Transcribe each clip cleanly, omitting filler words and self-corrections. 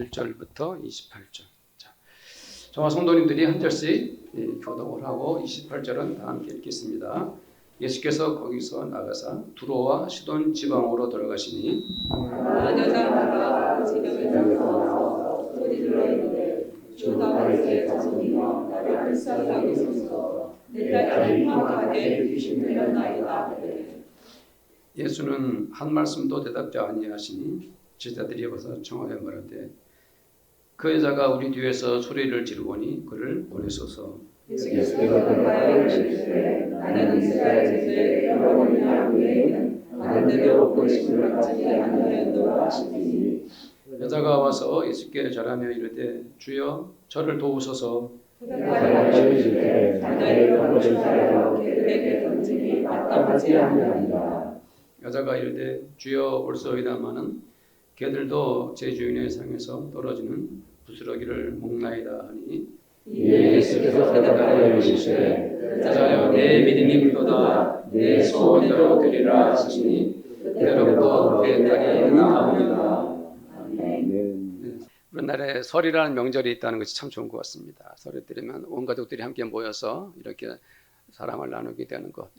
21절부터 28절. 자, 저와 성도님들이 한 절씩 교독을 하고 28절은 다 함께 읽겠습니다. 예수께서 거기서 나가사 두로와 시돈 지방으로 들어가시니 여자가 지경을 들어서 소리질러 이르되 주 다윗의 자손이여 나를 불쌍히 여기소서 내 딸이 흉악하게 귀신 들렸나이다. 예수는 한 말씀도 대답지 아니하시니 제자들이 와서 청하여 말하되 그 여자가 우리 뒤에서 소리를 지르거니 그를 보내소서. 예수께서 그가에 이르시되 나는 이스라엘 제자의 여러 번이나 후에는 나름대로 본심을 가지지 아니하였노라 하시니 여자가 와서 예수께 절하며 이르되 주여 저를 도우소서. 그가 이르시되 나의 병을 하여 개들에게 던지기 마땅하지 아니하니라. 여자가 이르되 주여 올소이다마는 개들도 제 주인의 상에서 떨어지는 부스러기를 먹나이다 하니 예수께서 대답하여 이르시되 여자여 내 믿음이 굵도다 내 소원대로 되리라 하시니 그때로부터 내 딸이 나옵니다. 우리나라에 설이라는 명절이 있다는 것이 참 좋은 것 같습니다. 설을 때리면 온 가족들이 함께 모여서 이렇게 사랑을 나누게 되는 것,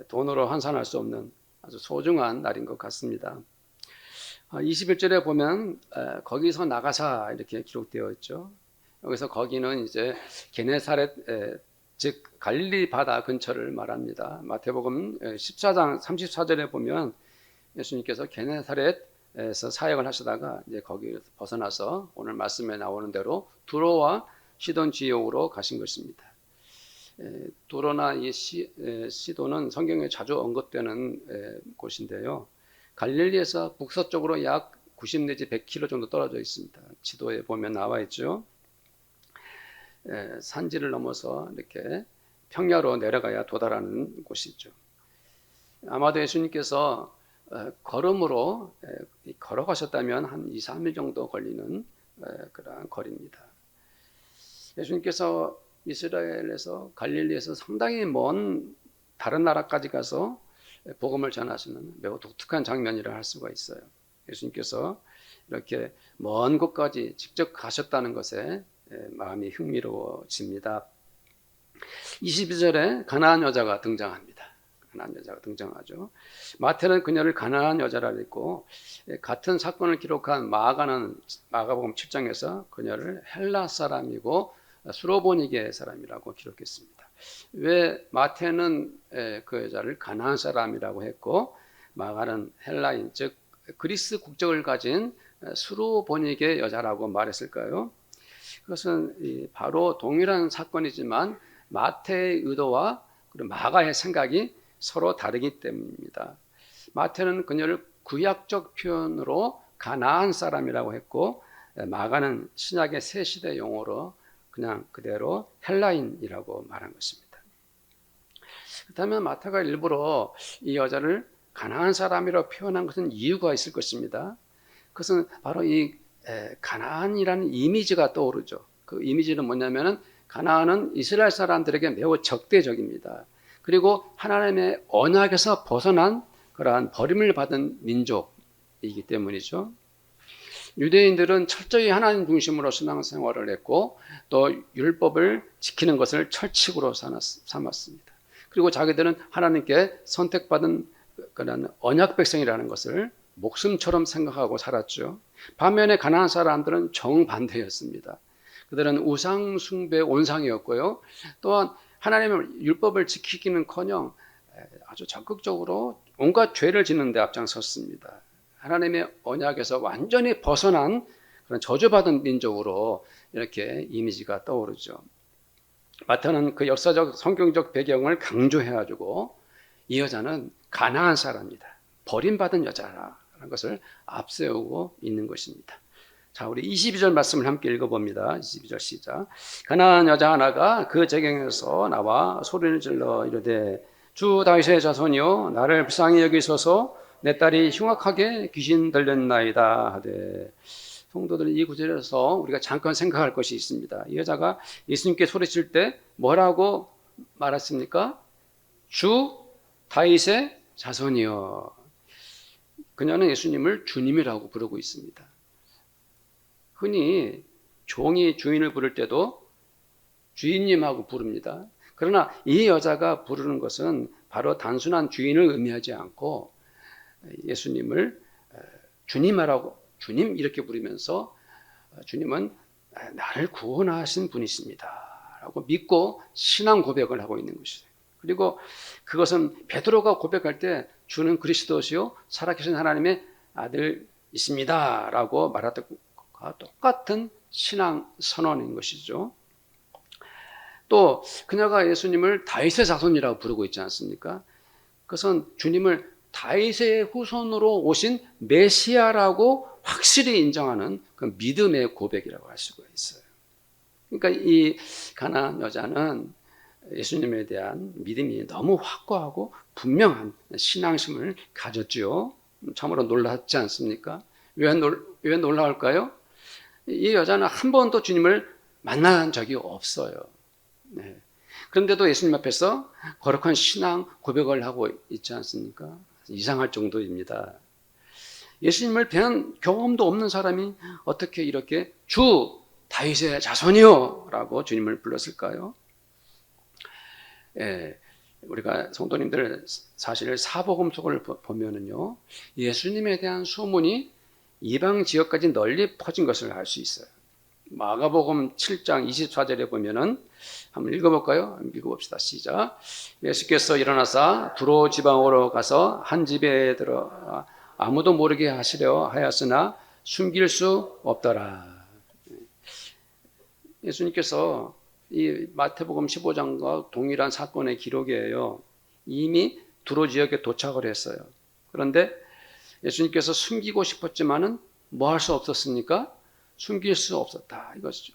돈으로 환산할 수 없는 아주 소중한 날인 것 같습니다. 21절에 보면 거기서 나가사 이렇게 기록되어 있죠. 여기서 거기는 이제 게네사렛 즉 갈릴리 바다 근처를 말합니다. 마태복음 14장 34절에 보면 예수님께서 게네사렛에서 사역을 하시다가 이제 거기에서 벗어나서 오늘 말씀에 나오는 대로 두로와 시돈 지역으로 가신 것입니다. 두로나 이 시돈은 성경에 자주 언급되는 곳인데요. 갈릴리에서 북서쪽으로 약 90 내지 100km 정도 떨어져 있습니다. 지도에 보면 나와 있죠. 산지를 넘어서 이렇게 평야로 내려가야 도달하는 곳이죠. 아마도 예수님께서 걸음으로 걸어가셨다면 한 2, 3일 정도 걸리는 그러한 거리입니다. 예수님께서 이스라엘에서 갈릴리에서 상당히 먼 다른 나라까지 가서 복음을 전하시는 매우 독특한 장면이라 할 수가 있어요. 예수님께서 이렇게 먼 곳까지 직접 가셨다는 것에 마음이 흥미로워집니다. 22절에 가나안 여자가 등장합니다. 가나안 여자가 등장하죠. 마태는 그녀를 가나안 여자라 했고 같은 사건을 기록한 마가복음 7장에서 그녀를 헬라 사람이고 수로보니게 사람이라고 기록했습니다. 왜 마태는 그 여자를 가나안 사람이라고 했고 마가는 헬라인 즉 그리스 국적을 가진 수로보니게 여자라고 말했을까요? 그것은 바로 동일한 사건이지만 마태의 의도와 그리고 마가의 생각이 서로 다르기 때문입니다. 마태는 그녀를 구약적 표현으로 가나안 사람이라고 했고 마가는 신약의 새 시대 용어로 그냥 그대로 헬라인이라고 말한 것입니다. 그렇다면 마태가 일부러 이 여자를 가나안 사람이라고 표현한 것은 이유가 있을 것입니다. 그것은 바로 이 가나안이라는 이미지가 떠오르죠. 그 이미지는 뭐냐면은 가나안은 이스라엘 사람들에게 매우 적대적입니다. 그리고 하나님의 언약에서 벗어난 그러한 버림을 받은 민족이기 때문이죠. 유대인들은 철저히 하나님 중심으로 신앙생활을 했고 또 율법을 지키는 것을 철칙으로 삼았습니다. 그리고 자기들은 하나님께 선택받은 그런 언약 백성이라는 것을 목숨처럼 생각하고 살았죠. 반면에 가나안 사람들은 정반대였습니다. 그들은 우상 숭배 온상이었고요. 또한 하나님의 율법을 지키기는커녕 아주 적극적으로 온갖 죄를 짓는 데 앞장섰습니다. 하나님의 언약에서 완전히 벗어난 그런 저주받은 민족으로 이렇게 이미지가 떠오르죠. 마태는 그 역사적 성경적 배경을 강조해가지고 이 여자는 가나안 사람이다. 버림받은 여자라는 것을 앞세우고 있는 것입니다. 자, 우리 22절 말씀을 함께 읽어봅니다. 22절 시작. 가나안 여자 하나가 그 제경에서 나와 소리를 질러 이르되 주 다윗의 자손이여 나를 불쌍히 여기소서 내 딸이 흉악하게 귀신 들렸나이다 하되. 성도들 이 구절에서 우리가 잠깐 생각할 것이 있습니다. 이 여자가 예수님께 소리칠 때 뭐라고 말했습니까? 주 다윗의 자손이여. 그녀는 예수님을 주님이라고 부르고 있습니다. 흔히 종이 주인을 부를 때도 주인님하고 부릅니다. 그러나 이 여자가 부르는 것은 바로 단순한 주인을 의미하지 않고 예수님을 주님이라고, 주님 이렇게 부르면서 주님은 나를 구원하신 분이십니다 라고 믿고 신앙 고백을 하고 있는 것이죠. 그리고 그것은 베드로가 고백할 때 주는 그리스도시요 살아계신 하나님의 아들이십니다 라고 말할 때과 똑같은 신앙 선언인 것이죠. 또 그녀가 예수님을 다윗의 자손이라고 부르고 있지 않습니까? 그것은 주님을 다윗의 후손으로 오신 메시아라고 확실히 인정하는 그 믿음의 고백이라고 할 수가 있어요. 그러니까 이 가나안 여자는 예수님에 대한 믿음이 너무 확고하고 분명한 신앙심을 가졌지요. 참으로 놀랍지 않습니까? 왜 놀라울까요? 이 여자는 한 번도 주님을 만난 적이 없어요. 네. 그런데도 예수님 앞에서 거룩한 신앙 고백을 하고 있지 않습니까? 이상할 정도입니다. 예수님을 뵌 경험도 없는 사람이 어떻게 이렇게 주 다윗의 자손이요 라고 주님을 불렀을까요? 우리가 성도님들 사실 사복음 속을 보면은요, 예수님에 대한 소문이 이방 지역까지 널리 퍼진 것을 알 수 있어요. 마가복음 7장 24절에 보면은 한번 읽어볼까요? 읽어봅시다. 시작. 예수께서 일어나사 두로 지방으로 가서 한 집에 들어 아무도 모르게 하시려 하였으나 숨길 수 없더라. 예수님께서 이 마태복음 15장과 동일한 사건의 기록이에요. 이미 두로 지역에 도착을 했어요. 그런데 예수님께서 숨기고 싶었지만은 뭐 할 수 없었습니까? 숨길 수 없었다 이것이죠.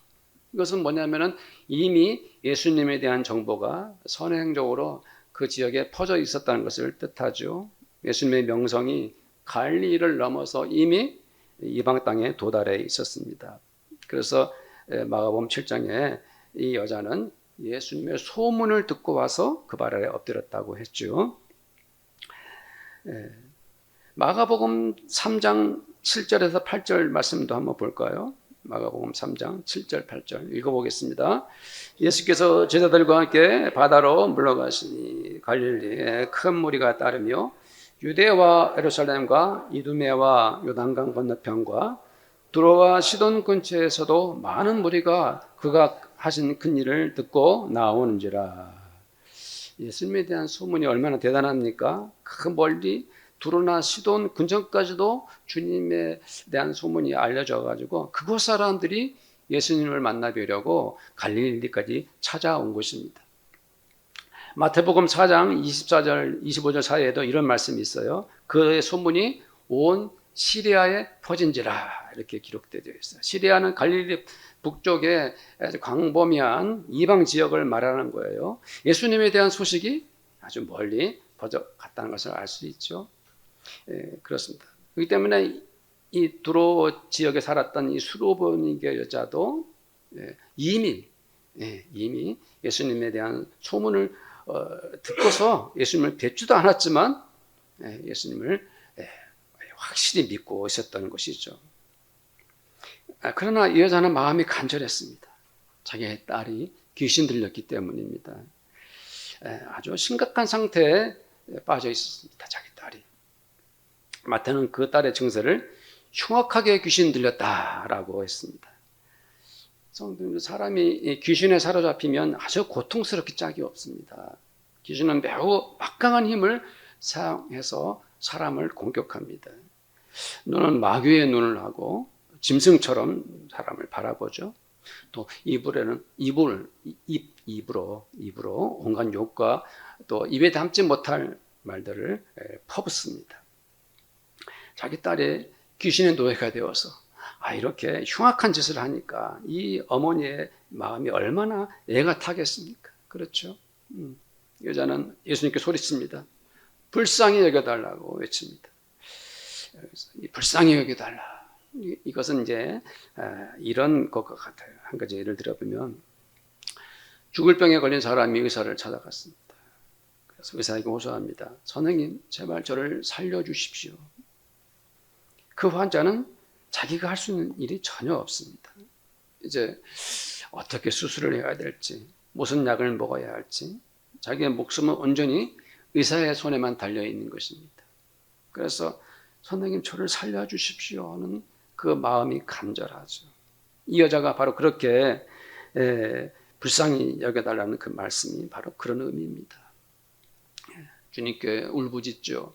이것은 뭐냐면은 이미 예수님에 대한 정보가 선행적으로 그 지역에 퍼져 있었다는 것을 뜻하죠. 예수님의 명성이 갈릴리를 넘어서 이미 이방 땅에 도달해 있었습니다. 그래서 마가복음 7장에 이 여자는 예수님의 소문을 듣고 와서 그 발 아래 엎드렸다고 했죠. 마가복음 3장 7절에서 8절 말씀도 한번 볼까요? 마가복음 3장 7절 8절 읽어보겠습니다. 예수께서 제자들과 함께 바다로 물러가시니 갈릴리에 큰 무리가 따르며 유대와 예루살렘과 이두메와 요단강 건너편과 두로와 시돈 근처에서도 많은 무리가 그가 하신 큰 일을 듣고 나오는지라. 예수님에 대한 소문이 얼마나 대단합니까? 그 멀리 두로나 시돈 근처까지도 주님에 대한 소문이 알려져 가지고 그곳 사람들이 예수님을 만나뵈려고 갈릴리까지 찾아온 것입니다. 마태복음 4장 24절 25절 사이에도 이런 말씀이 있어요. 그의 소문이 온 시리아에 퍼진지라 이렇게 기록되어 있어요. 시리아는 갈릴리 북쪽에 아주 광범위한 이방 지역을 말하는 거예요. 예수님에 대한 소식이 아주 멀리 퍼져갔다는 것을 알 수 있죠. 그렇습니다. 그렇기 때문에 이 두로 지역에 살았던 이 수로보니게 여자도 이미 예수님에 대한 소문을 듣고서 예수님을 뵙지도 않았지만 예수님을 확실히 믿고 있었던 것이죠. 그러나 이 여자는 마음이 간절했습니다. 자기의 딸이 귀신 들렸기 때문입니다. 아주 심각한 상태에 빠져 있었습니다. 자기 딸이. 마태는 그 딸의 증세를 흉악하게 귀신 들렸다라고 했습니다. 성도님들, 사람이 귀신에 사로잡히면 아주 고통스럽기 짝이 없습니다. 귀신은 매우 막강한 힘을 사용해서 사람을 공격합니다. 눈은 마귀의 눈을 하고 짐승처럼 사람을 바라보죠. 또 입으로 온갖 욕과 또 입에 담지 못할 말들을 퍼붓습니다. 자기 딸이 귀신의 노예가 되어서 이렇게 흉악한 짓을 하니까 이 어머니의 마음이 얼마나 애가 타겠습니까? 그렇죠? 여자는 예수님께 소리칩니다. 불쌍히 여겨달라고 외칩니다. 불쌍히 여겨달라. 이것은 이제 이런 것과 같아요. 한 가지 예를 들어보면 죽을 병에 걸린 사람이 의사를 찾아갔습니다. 그래서 의사에게 호소합니다. 선생님, 제발 저를 살려주십시오. 그 환자는 자기가 할 수 있는 일이 전혀 없습니다. 이제 어떻게 수술을 해야 될지, 무슨 약을 먹어야 할지, 자기의 목숨은 온전히 의사의 손에만 달려 있는 것입니다. 그래서 선생님 저를 살려주십시오 하는 그 마음이 간절하죠. 이 여자가 바로 그렇게 불쌍히 여겨달라는 그 말씀이 바로 그런 의미입니다. 주님께 울부짖죠.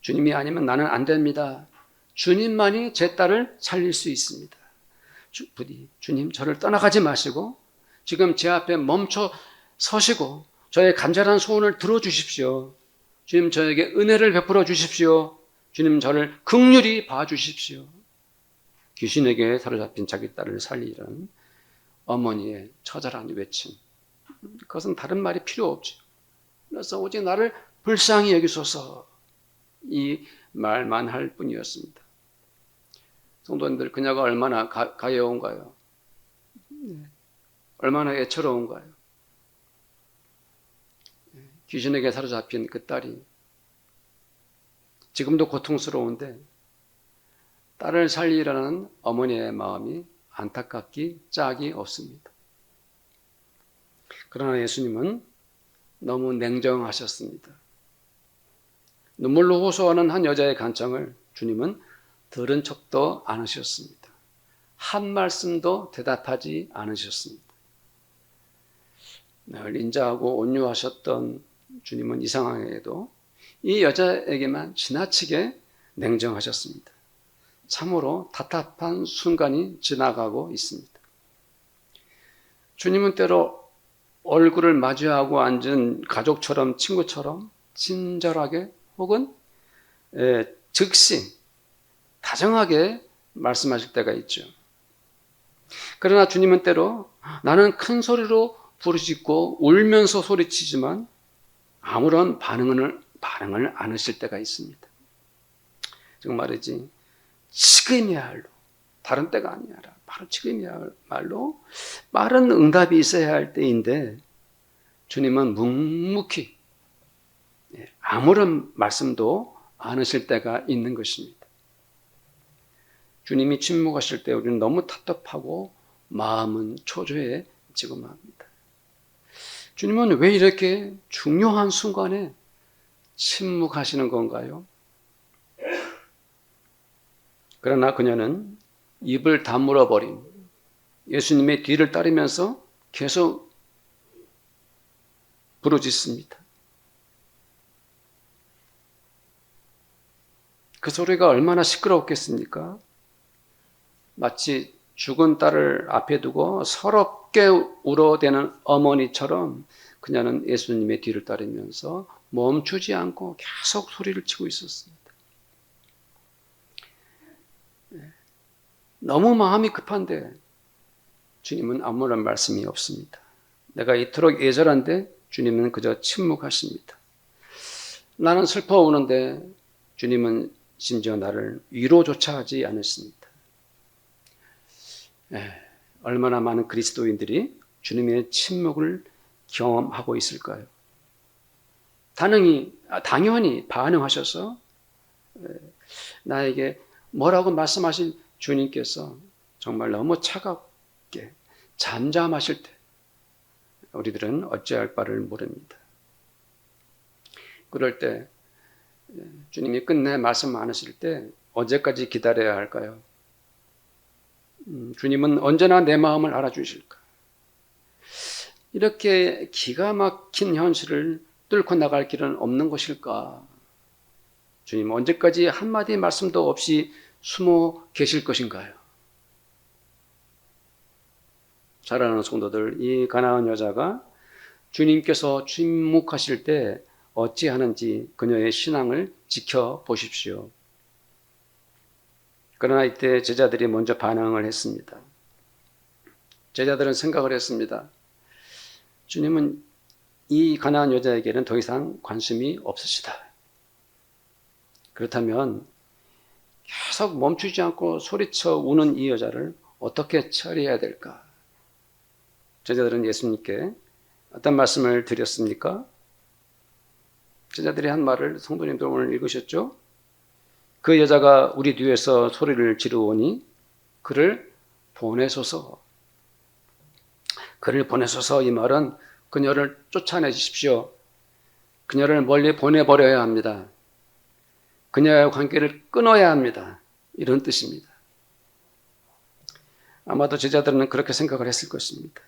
주님이 아니면 나는 안 됩니다. 주님만이 제 딸을 살릴 수 있습니다. 부디 주님 저를 떠나가지 마시고 지금 제 앞에 멈춰 서시고 저의 간절한 소원을 들어주십시오. 주님 저에게 은혜를 베풀어 주십시오. 주님 저를 긍휼히 봐주십시오. 귀신에게 사로잡힌 자기 딸을 살리라는 어머니의 처절한 외침. 그것은 다른 말이 필요 없죠. 그래서 오직 나를 불쌍히 여기소서 이 말만 할 뿐이었습니다. 성도님들 그녀가 얼마나 가여운가요? 얼마나 애처로운가요? 귀신에게 사로잡힌 그 딸이 지금도 고통스러운데 딸을 살리라는 어머니의 마음이 안타깝기 짝이 없습니다. 그러나 예수님은 너무 냉정하셨습니다. 눈물로 호소하는 한 여자의 간청을 주님은 들은 척도 않으셨습니다. 한 말씀도 대답하지 않으셨습니다. 늘 인자하고 온유하셨던 주님은 이 상황에도 이 여자에게만 지나치게 냉정하셨습니다. 참으로 답답한 순간이 지나가고 있습니다. 주님은 때로 얼굴을 마주하고 앉은 가족처럼 친구처럼 친절하게 혹은 즉시 다정하게 말씀하실 때가 있죠. 그러나 주님은 때로 나는 큰 소리로 부르짖고 울면서 소리치지만 아무런 반응을 안 하실 때가 있습니다. 지금 말이지 지금이야말로 다른 때가 아니라 바로 지금이야말로 빠른 응답이 있어야 할 때인데 주님은 묵묵히 아무런 말씀도 안 하실 때가 있는 것입니다. 주님이 침묵하실 때 우리는 너무 답답하고 마음은 초조해지고만 합니다. 주님은 왜 이렇게 중요한 순간에 침묵하시는 건가요? 그러나 그녀는 입을 다물어버린 예수님의 뒤를 따르면서 계속 부르짖습니다. 그 소리가 얼마나 시끄러웠겠습니까? 마치 죽은 딸을 앞에 두고 서럽게 울어대는 어머니처럼 그녀는 예수님의 뒤를 따르면서 멈추지 않고 계속 소리를 치고 있었습니다. 너무 마음이 급한데 주님은 아무런 말씀이 없습니다. 내가 이토록 애절한데 주님은 그저 침묵하십니다. 나는 슬퍼 우는데 주님은 심지어 나를 위로조차 하지 않으십니다. 얼마나 많은 그리스도인들이 주님의 침묵을 경험하고 있을까요? 당연히 반응하셔서 나에게 뭐라고 말씀하신 주님께서 정말 너무 차갑게 잠잠하실 때 우리들은 어찌할 바를 모릅니다. 그럴 때 주님이 끝내 말씀 안 하실 때 언제까지 기다려야 할까요? 주님은 언제나 내 마음을 알아주실까? 이렇게 기가 막힌 현실을 뚫고 나갈 길은 없는 것일까? 주님 언제까지 한마디 말씀도 없이 숨어 계실 것인가요? 사랑하는 성도들, 이 가나안 여자가 주님께서 침묵하실 때 어찌하는지 그녀의 신앙을 지켜보십시오. 그러나 이때 제자들이 먼저 반응을 했습니다. 제자들은 생각을 했습니다. 주님은 이 가나안 여자에게는 더 이상 관심이 없으시다. 그렇다면 계속 멈추지 않고 소리쳐 우는 이 여자를 어떻게 처리해야 될까? 제자들은 예수님께 어떤 말씀을 드렸습니까? 제자들이 한 말을 성도님들 오늘 읽으셨죠? 그 여자가 우리 뒤에서 소리를 지르오니 그를 보내소서. 그를 보내소서 이 말은 그녀를 쫓아내 주십시오. 그녀를 멀리 보내버려야 합니다. 그녀와의 관계를 끊어야 합니다. 이런 뜻입니다. 아마도 제자들은 그렇게 생각을 했을 것입니다.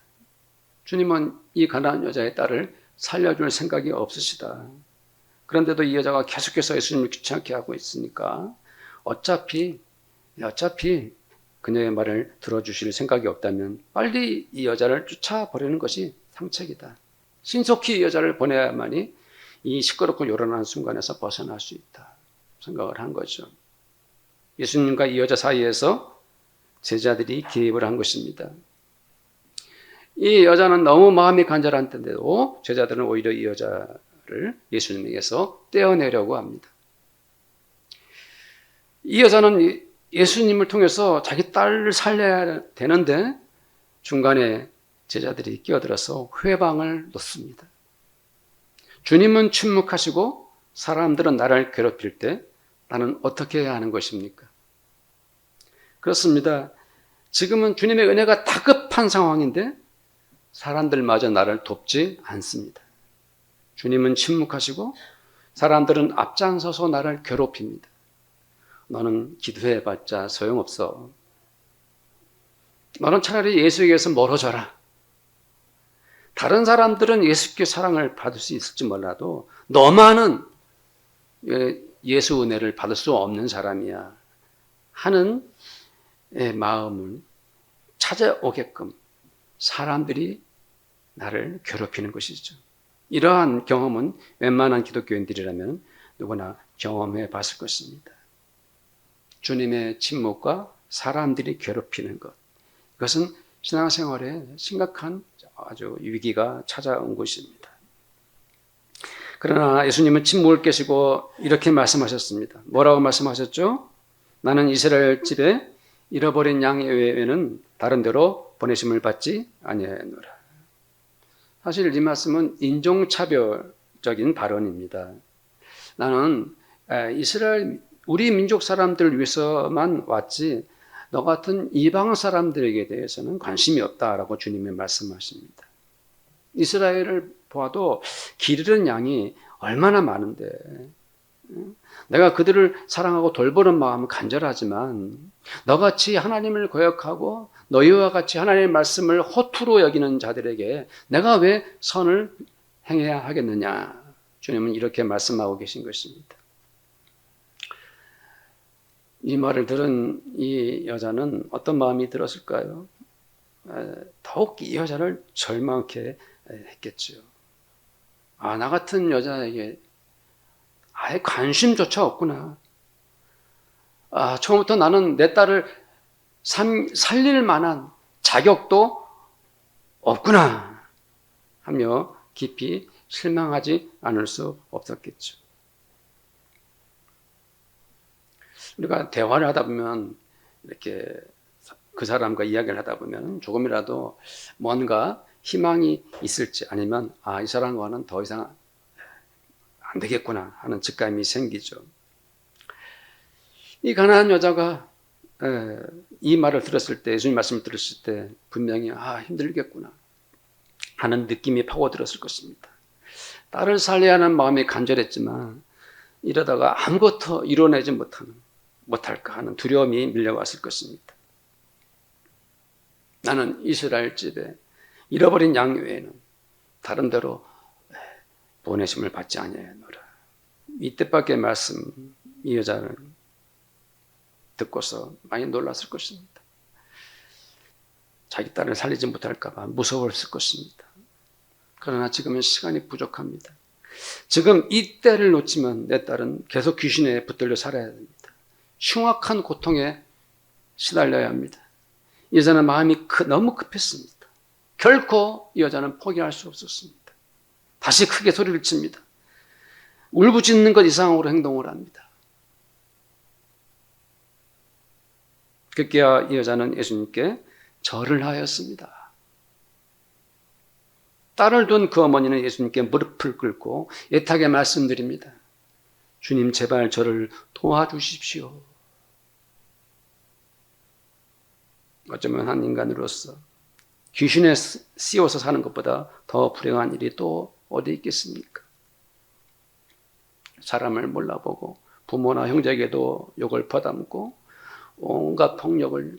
주님은 이 가난한 여자의 딸을 살려줄 생각이 없으시다. 그런데도 이 여자가 계속해서 예수님을 귀찮게 하고 있으니까 어차피 그녀의 말을 들어주실 생각이 없다면 빨리 이 여자를 쫓아버리는 것이 상책이다. 신속히 이 여자를 보내야만이 이 시끄럽고 요란한 순간에서 벗어날 수 있다 생각을 한 거죠. 예수님과 이 여자 사이에서 제자들이 개입을 한 것입니다. 이 여자는 너무 마음이 간절한 때인데도 제자들은 오히려 이 여자를 예수님에게서 떼어내려고 합니다. 이 여자는 예수님을 통해서 자기 딸을 살려야 되는데 중간에 제자들이 끼어들어서 회방을 놓습니다. 주님은 침묵하시고 사람들은 나를 괴롭힐 때 나는 어떻게 해야 하는 것입니까? 그렇습니다. 지금은 주님의 은혜가 다급한 상황인데 사람들마저 나를 돕지 않습니다. 주님은 침묵하시고 사람들은 앞장서서 나를 괴롭힙니다. 너는 기도해봤자 소용없어. 너는 차라리 예수에게서 멀어져라. 다른 사람들은 예수께 사랑을 받을 수 있을지 몰라도 너만은 예수 은혜를 받을 수 없는 사람이야 하는 마음을 찾아오게끔 사람들이 나를 괴롭히는 것이죠. 이러한 경험은 웬만한 기독교인들이라면 누구나 경험해 봤을 것입니다. 주님의 침묵과 사람들이 괴롭히는 것. 이것은 신앙생활에 심각한 아주 위기가 찾아온 것입니다. 그러나 예수님은 침묵을 깨시고 이렇게 말씀하셨습니다. 뭐라고 말씀하셨죠? 나는 이스라엘 집에 잃어버린 양 외에는 다른 데로 보내심을 받지 아니하노라. 사실 이 말씀은 인종차별적인 발언입니다. 나는 이스라엘 우리 민족 사람들을 위해서만 왔지 너 같은 이방 사람들에게 대해서는 관심이 없다라고 주님이 말씀하십니다. 이스라엘을 보아도 기르는 양이 얼마나 많은데 내가 그들을 사랑하고 돌보는 마음은 간절하지만 너같이 하나님을 거역하고 너희와 같이 하나님의 말씀을 허투루 여기는 자들에게 내가 왜 선을 행해야 하겠느냐. 주님은 이렇게 말씀하고 계신 것입니다. 이 말을 들은 이 여자는 어떤 마음이 들었을까요? 더욱 이 여자를 절망케 했겠죠. 나 같은 여자에게 아예 관심조차 없구나. 처음부터 나는 내 딸을 살릴 만한 자격도 없구나 하며 깊이 실망하지 않을 수 없었겠죠. 우리가 대화를 하다 보면 이렇게 그 사람과 이야기를 하다 보면 조금이라도 뭔가 희망이 있을지 아니면 이 사람과는 더 이상 안 되겠구나 하는 직감이 생기죠. 이 가난한 여자가 이 말을 들었을 때, 예수님 말씀을 들었을 때 분명히 힘들겠구나 하는 느낌이 파고들었을 것입니다. 딸을 살려야 하는 마음이 간절했지만 이러다가 아무것도 이뤄내지 못할까 하는 두려움이 밀려왔을 것입니다. 나는 이스라엘 집에 잃어버린 양 외에는 다른 데로 보내심을 받지 아니하노라. 이 뜻밖의 말씀 이 여자는 듣고서 많이 놀랐을 것입니다. 자기 딸을 살리지 못할까 봐 무서웠을 것입니다. 그러나 지금은 시간이 부족합니다. 지금 이 때를 놓치면 내 딸은 계속 귀신에 붙들려 살아야 됩니다. 흉악한 고통에 시달려야 합니다. 이 여자는 마음이 너무 급했습니다. 결코 이 여자는 포기할 수 없었습니다. 다시 크게 소리를 칩니다. 울부짖는 것 이상으로 행동을 합니다. 그때야 이 여자는 예수님께 절을 하였습니다. 딸을 둔 그 어머니는 예수님께 무릎을 꿇고 애타게 말씀드립니다. 주님 제발 저를 도와주십시오. 어쩌면 한 인간으로서 귀신에 씌워서 사는 것보다 더 불행한 일이 또 어디 있겠습니까? 사람을 몰라보고 부모나 형제에게도 욕을 퍼담고 온갖 폭력으로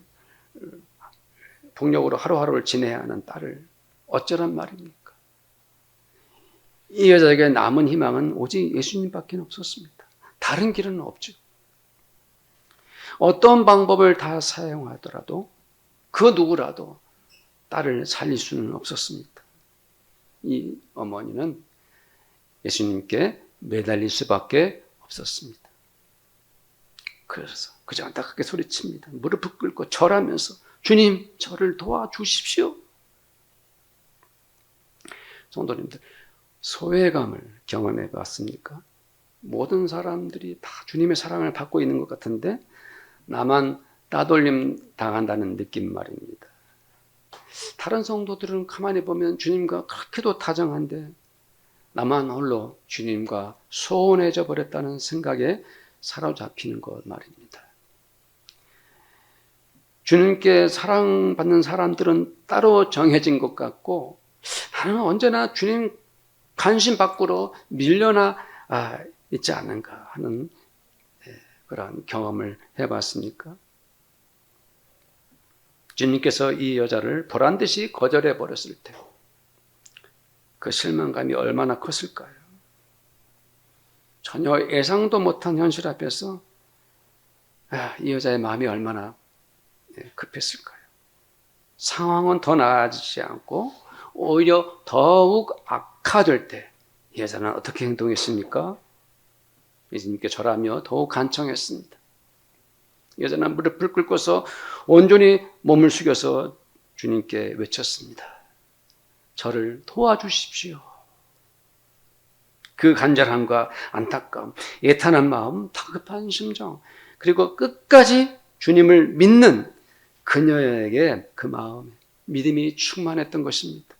하루하루를 지내야 하는 딸을 어쩌란 말입니까? 이 여자에게 남은 희망은 오직 예수님밖에 없었습니다. 다른 길은 없죠. 어떤 방법을 다 사용하더라도 그 누구라도 딸을 살릴 수는 없었습니다. 이 어머니는 예수님께 매달릴 수밖에 없었습니다. 그래서 그저 안타깝게 소리칩니다. 무릎을 꿇고 절하면서 주님, 저를 도와주십시오. 성도님들, 소외감을 경험해 봤습니까? 모든 사람들이 다 주님의 사랑을 받고 있는 것 같은데 나만 따돌림 당한다는 느낌 말입니다. 다른 성도들은 가만히 보면 주님과 그렇게도 다정한데 나만 홀로 주님과 소원해져 버렸다는 생각에 사로잡히는 것 말입니다. 주님께 사랑받는 사람들은 따로 정해진 것 같고 나는 언제나 주님 관심 밖으로 밀려나 있지 않은가 하는 그런 경험을 해봤습니까? 주님께서 이 여자를 보란듯이 거절해 버렸을 때 그 실망감이 얼마나 컸을까요? 전혀 예상도 못한 현실 앞에서 이 여자의 마음이 얼마나 급했을까요? 상황은 더 나아지지 않고 오히려 더욱 악화될 때 이 여자는 어떻게 행동했습니까? 예수님께 절하며 더욱 간청했습니다. 이 여자는 무릎을 꿇고서 온전히 몸을 숙여서 주님께 외쳤습니다. 저를 도와주십시오. 그 간절함과 안타까움, 애탄한 마음, 다급한 심정, 그리고 끝까지 주님을 믿는 그녀에게 그 마음에 믿음이 충만했던 것입니다.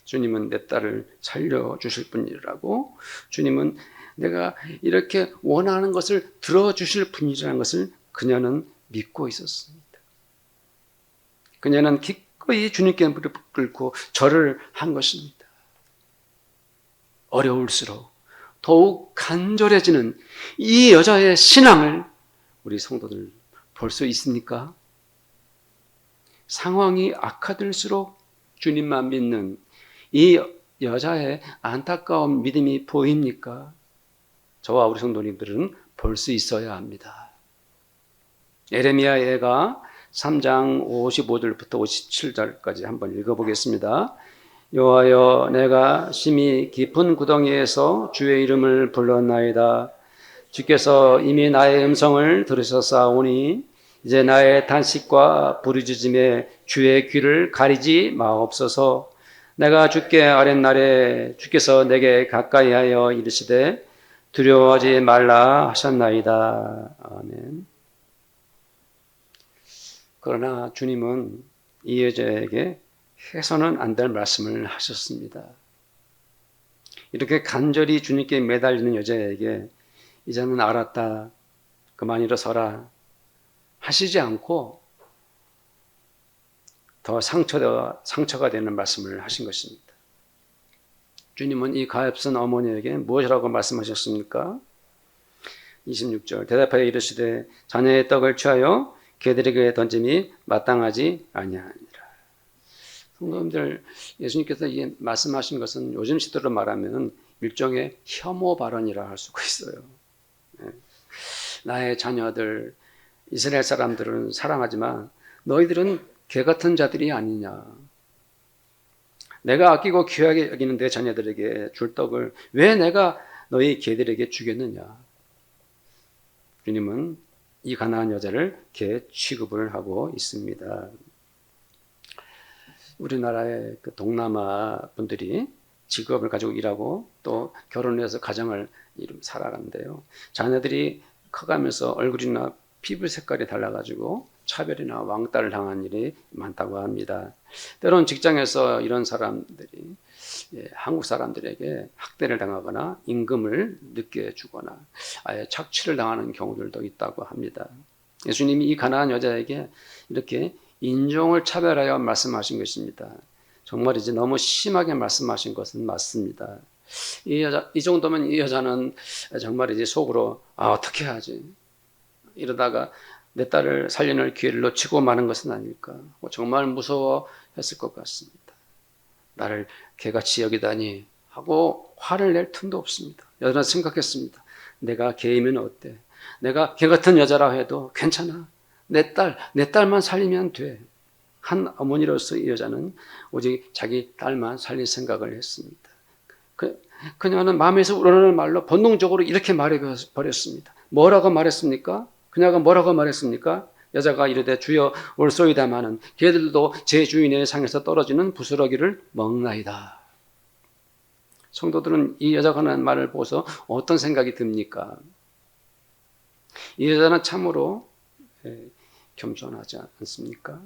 주님은 내 딸을 살려주실 분이라고, 주님은 내가 이렇게 원하는 것을 들어주실 분이라는 것을 그녀는 믿고 있었습니다. 그녀는 기꺼이 주님께 무릎 꿇고 절을 한 것입니다. 어려울수록 더욱 간절해지는 이 여자의 신앙을 우리 성도들 볼 수 있습니까? 상황이 악화될수록 주님만 믿는 이 여자의 안타까운 믿음이 보입니까? 저와 우리 성도님들은 볼 수 있어야 합니다. 예레미야 예가 3장 55절부터 57절까지 한번 읽어보겠습니다. 여호와여, 내가 심히 깊은 구덩이에서 주의 이름을 불렀나이다. 주께서 이미 나의 음성을 들으셨사오니 이제 나의 탄식과 부르짖음에 주의 귀를 가리지 마옵소서. 내가 주께 아랫날에 주께서 내게 가까이하여 이르시되 두려워하지 말라 하셨나이다. 아멘. 그러나 주님은 이 여자에게 해서는 안 될 말씀을 하셨습니다. 이렇게 간절히 주님께 매달리는 여자에게 이제는 알았다, 그만 일어서라 하시지 않고 더 상처가 되는 말씀을 하신 것입니다. 주님은 이 가엾은 어머니에게 무엇이라고 말씀하셨습니까? 26절 대답하여 이르시되 자녀의 떡을 취하여 개들에게 던짐이 마땅하지 아니하니라. 성도님들, 예수님께서 이 말씀하신 것은 요즘 시대로 말하면 일종의 혐오 발언이라 할 수가 있어요. 나의 자녀들, 이스라엘 사람들은 사랑하지만 너희들은 개 같은 자들이 아니냐. 내가 아끼고 귀하게 여기는 내 자녀들에게 줄 떡을 왜 내가 너희 개들에게 주겠느냐. 주님은 이 가난한 여자를 개 취급을 하고 있습니다. 우리나라의 그 동남아 분들이 직업을 가지고 일하고 또 결혼을 해서 가정을 살아가는데요. 자녀들이 커가면서 얼굴이나 피부 색깔이 달라가지고 차별이나 왕따를 당한 일이 많다고 합니다. 때로는 직장에서 이런 사람들이 한국 사람들에게 학대를 당하거나 임금을 늦게 주거나 아예 착취를 당하는 경우들도 있다고 합니다. 예수님이 이 가난한 여자에게 이렇게 인종을 차별하여 말씀하신 것입니다. 정말 이제 너무 심하게 말씀하신 것은 맞습니다. 이 정도면 이 여자는 정말 이제 속으로 어떻게 하지? 이러다가 내 딸을 살리는 기회를 놓치고 마는 것은 아닐까? 정말 무서워했을 것 같습니다. 나를 개같이 여기다니 하고 화를 낼 틈도 없습니다. 여자는 생각했습니다. 내가 개이면 어때? 내가 개 같은 여자라 해도 괜찮아. 내 딸만 살리면 돼. 한 어머니로서 이 여자는 오직 자기 딸만 살릴 생각을 했습니다. 그녀는 마음에서 우러나는 말로 본능적으로 이렇게 말해버렸습니다. 뭐라고 말했습니까? 그녀가 뭐라고 말했습니까? 여자가 이르되 주여 올소이다마는 개들도 제 주인의 상에서 떨어지는 부스러기를 먹나이다. 성도들은 이 여자가 하는 말을 보고서 어떤 생각이 듭니까? 이 여자는 참으로 겸손하지 않습니까?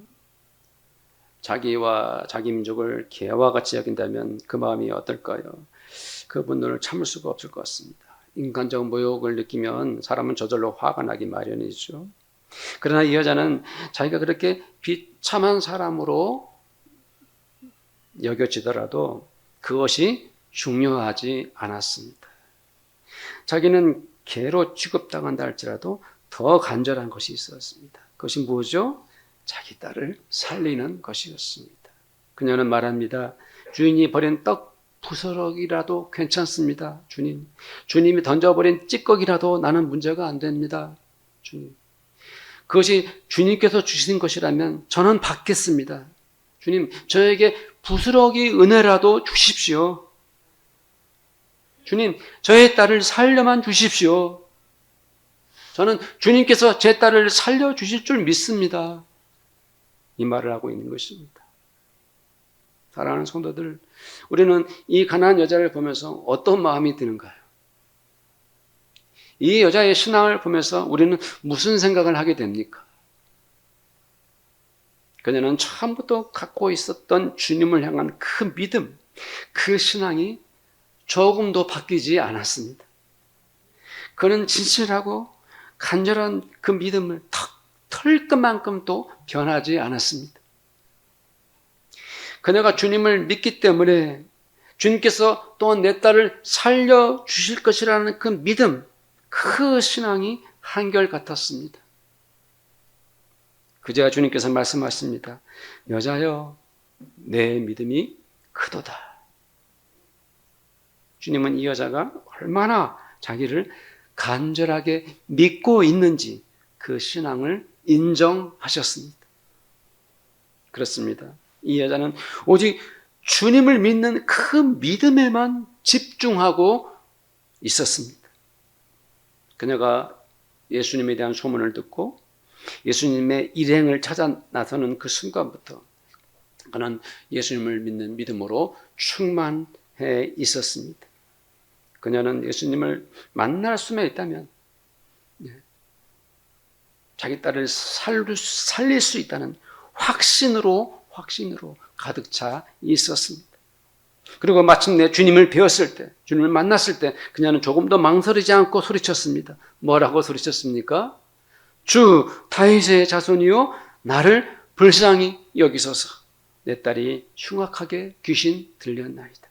자기와 자기 민족을 개와 같이 여긴다면 그 마음이 어떨까요? 그 분노를 참을 수가 없을 것 같습니다. 인간적 모욕을 느끼면 사람은 저절로 화가 나기 마련이죠. 그러나 이 여자는 자기가 그렇게 비참한 사람으로 여겨지더라도 그것이 중요하지 않았습니다. 자기는 개로 취급당한다 할지라도 더 간절한 것이 있었습니다. 그것이 뭐죠? 자기 딸을 살리는 것이었습니다. 그녀는 말합니다. 주인이 버린 떡 부스러기라도 괜찮습니다. 주님. 주님이 던져버린 찌꺼기라도 나는 문제가 안 됩니다. 주님. 그것이 주님께서 주신 것이라면 저는 받겠습니다. 주님, 저에게 부스러기 은혜라도 주십시오. 주님, 저의 딸을 살려만 주십시오. 저는 주님께서 제 딸을 살려주실 줄 믿습니다. 이 말을 하고 있는 것입니다. 사랑하는 성도들, 우리는 이 가난한 여자를 보면서 어떤 마음이 드는가요? 이 여자의 신앙을 보면서 우리는 무슨 생각을 하게 됩니까? 그녀는 처음부터 갖고 있었던 주님을 향한 그 믿음, 그 신앙이 조금도 바뀌지 않았습니다. 그는 진실하고 간절한 그 믿음을 털끝만큼도 변하지 않았습니다. 그녀가 주님을 믿기 때문에 주님께서 또한 내 딸을 살려주실 것이라는 그 믿음, 그 신앙이 한결같았습니다. 그제야 주님께서 말씀하십니다. 여자여, 내 믿음이 크도다. 주님은 이 여자가 얼마나 자기를 간절하게 믿고 있는지 그 신앙을 인정하셨습니다. 그렇습니다. 이 여자는 오직 주님을 믿는 그 믿음에만 집중하고 있었습니다. 그녀가 예수님에 대한 소문을 듣고 예수님의 일행을 찾아 나서는 그 순간부터 그는 예수님을 믿는 믿음으로 충만해 있었습니다. 그녀는 예수님을 만날 수만 있다면 자기 딸을 살릴 수 있다는 확신으로 가득 차 있었습니다. 그리고 마침내 주님을 배웠을 때, 주님을 만났을 때 그녀는 조금 더 망설이지 않고 소리쳤습니다. 뭐라고 소리쳤습니까? 주 다윗의 자손이요 나를 불쌍히 여기소서. 내 딸이 흉악하게 귀신 들렸나이다.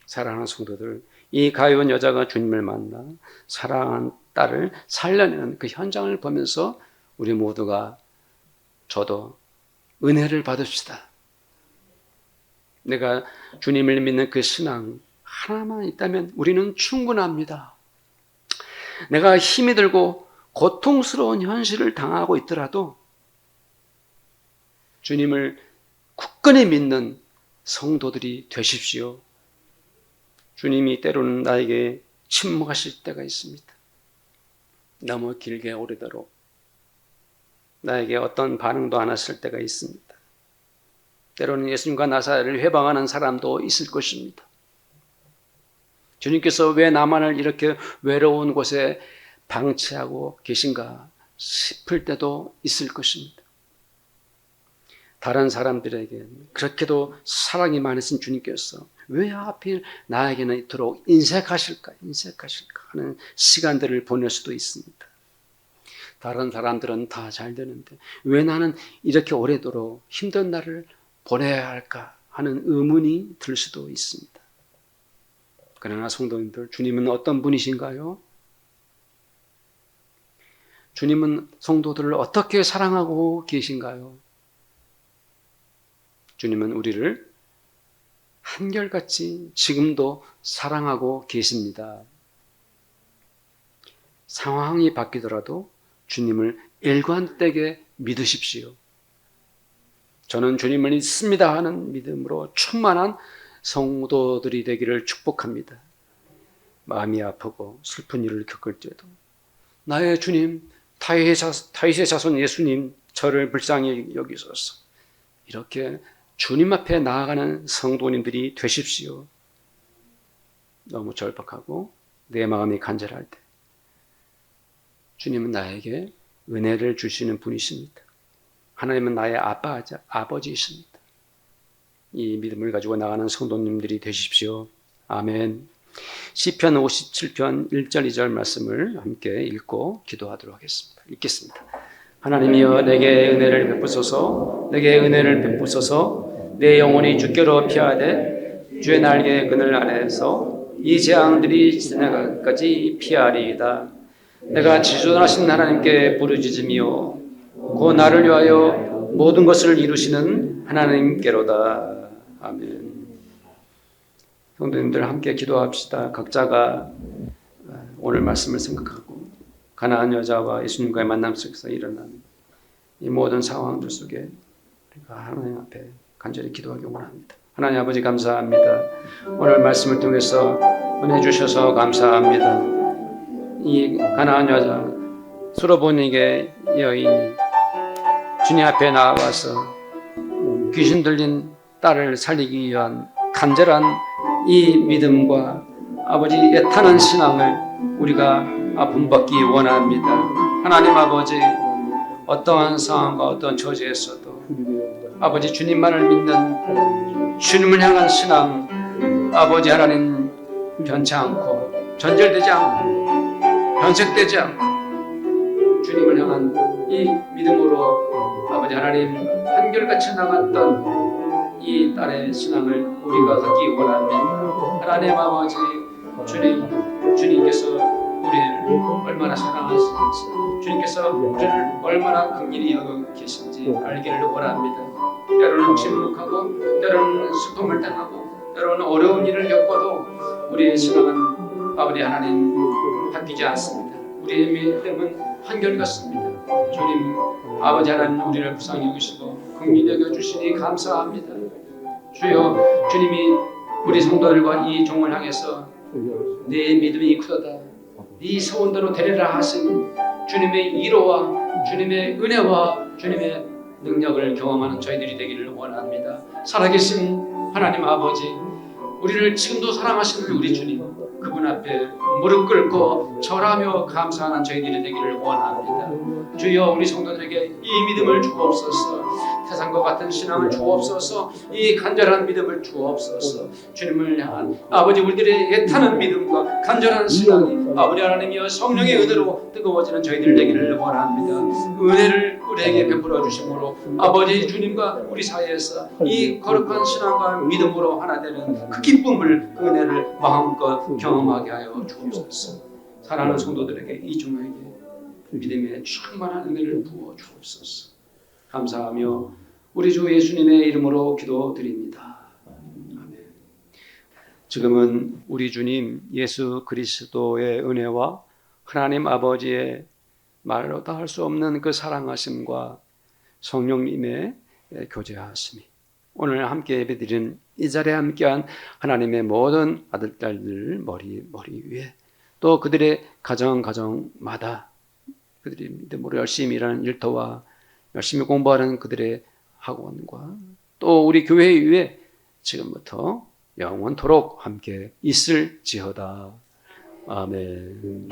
사랑하는 성도들, 이 가엾은 여자가 주님을 만나 사랑하는 딸을 살려내는 그 현장을 보면서 우리 모두가 저도 은혜를 받읍시다. 내가 주님을 믿는 그 신앙 하나만 있다면 우리는 충분합니다. 내가 힘이 들고 고통스러운 현실을 당하고 있더라도 주님을 굳건히 믿는 성도들이 되십시오. 주님이 때로는 나에게 침묵하실 때가 있습니다. 너무 길게 오래도록 나에게 어떤 반응도 안 하실 때가 있습니다. 때로는 예수님과 나사를 회방하는 사람도 있을 것입니다. 주님께서 왜 나만을 이렇게 외로운 곳에 방치하고 계신가 싶을 때도 있을 것입니다. 다른 사람들에게 그렇게도 사랑이 많으신 주님께서 왜 하필 나에게는 이토록 인색하실까 하는 시간들을 보낼 수도 있습니다. 다른 사람들은 다 잘 되는데 왜 나는 이렇게 오래도록 힘든 날을 보내야 할까 하는 의문이 들 수도 있습니다. 그러나 성도님들, 주님은 어떤 분이신가요? 주님은 성도들을 어떻게 사랑하고 계신가요? 주님은 우리를 한결같이 지금도 사랑하고 계십니다. 상황이 바뀌더라도 주님을 일관되게 믿으십시오. 저는 주님을 믿습니다 하는 믿음으로 충만한 성도들이 되기를 축복합니다. 마음이 아프고 슬픈 일을 겪을 때도 나의 주님, 다윗의 자손 예수님, 저를 불쌍히 여기소서. 이렇게 주님 앞에 나아가는 성도님들이 되십시오. 너무 절박하고 내 마음이 간절할 때 주님은 나에게 은혜를 주시는 분이십니다. 하나님은 나의 아버지이십니다. 이 믿음을 가지고 나가는 성도님들이 되십시오. 아멘. 시편 57편 1절 2절 말씀을 함께 읽고 기도하도록 하겠습니다. 읽겠습니다. 하나님이여 내게 은혜를 베푸소서. 내게 은혜를 베푸소서. 내 영혼이 주께로 피하되 주의 날개 그늘 아래에서 이 재앙들이 지나가기까지 피하리이다. 내가 지존하신 하나님께 부르짖으며 곧 나를 위하여 모든 것을 이루시는 하나님께로다. 아멘. 성도님들 함께 기도합시다. 각자가 오늘 말씀을 생각하고 가나안 여자와 예수님과의 만남 속에서 일어난 이 모든 상황들 속에 우리가 하나님 앞에 간절히 기도하기 원합니다. 하나님 아버지 감사합니다. 오늘 말씀을 통해서 은혜 주셔서 감사합니다. 이 가나안 여자 수로보니게 여인이 주님 앞에 나와서 귀신 들린 딸을 살리기 위한 간절한 이 믿음과 아버지 애타는 신앙을 우리가 본받기 원합니다. 하나님 아버지 어떠한 상황과 어떤 처지에서도 아버지 주님만을 믿는 주님을 향한 신앙 아버지 하나님 변치 않고 전절되지 않고 변색되지 않고 주님을 향한 이 믿음으로 아버지 하나님 한결같이 나갔던 이 딸의 신앙을 우리가 갖기 원합니다. 하나님 아버지 주님께서 우리를 얼마나 사랑하시는지 주님께서 우리를 얼마나 긍휼히 여기고 계신지 알기를 원합니다. 때로는 침묵하고 때로는 슬픔을 당하고 때로는 어려운 일을 겪어도 우리의 신앙은 아버지 하나님 바뀌지 않습니다. 우리의 믿음은 한결같습니다. 주님 아버지 하나님 우리를 불쌍히 여기시고 긍휼히 여겨주시니 감사합니다. 주여 주님이 우리 성도들과 이 종을 향해서 내 믿음이 크도다 네 소원대로 되리라 하신 주님의 위로와 주님의 은혜와 주님의 능력을 경험하는 저희들이 되기를 원합니다. 살아계신 하나님 아버지 우리를 지금도 사랑하시는 우리 주님 그분 앞에 무릎 꿇고 절하며 감사하는 저희들이 되기를 원합니다. 주여 우리 성도들에게 이 믿음을 주옵소서. 태산과 같은 신앙을 주옵소서. 이 간절한 믿음을 주옵소서. 주님을 향한 아버지 우리들의 애타는 믿음과 간절한 신앙이 아버지 하나님이여 성령의 은혜로 뜨거워지는 저희들 되기를 원합니다. 은혜를 우리에게 베풀어 주심으로 아버지 주님과 우리 사이에서 이 거룩한 신앙과 믿음으로 하나 되는 그 기쁨을 그 은혜를 마음껏 경험하게 하여 주옵소서. 사랑하는 성도들에게 이 중에게 믿음의 충만한 은혜를 부어 주옵소서. 감사하며 우리 주 예수님의 이름으로 기도드립니다. 아멘. 지금은 우리 주님 예수 그리스도의 은혜와 하나님 아버지의 말로 다 할 수 없는 그 사랑하심과 성령님의 교제하심이 오늘 함께 예배드린 이 자리에 함께한 하나님의 모든 아들 딸들 머리 위에 또 그들의 가정마다 그들이 믿음으로 열심히 일하는 일터와 열심히 공부하는 그들의 학원과 또 우리 교회 위에 지금부터 영원토록 함께 있을지어다. 아멘.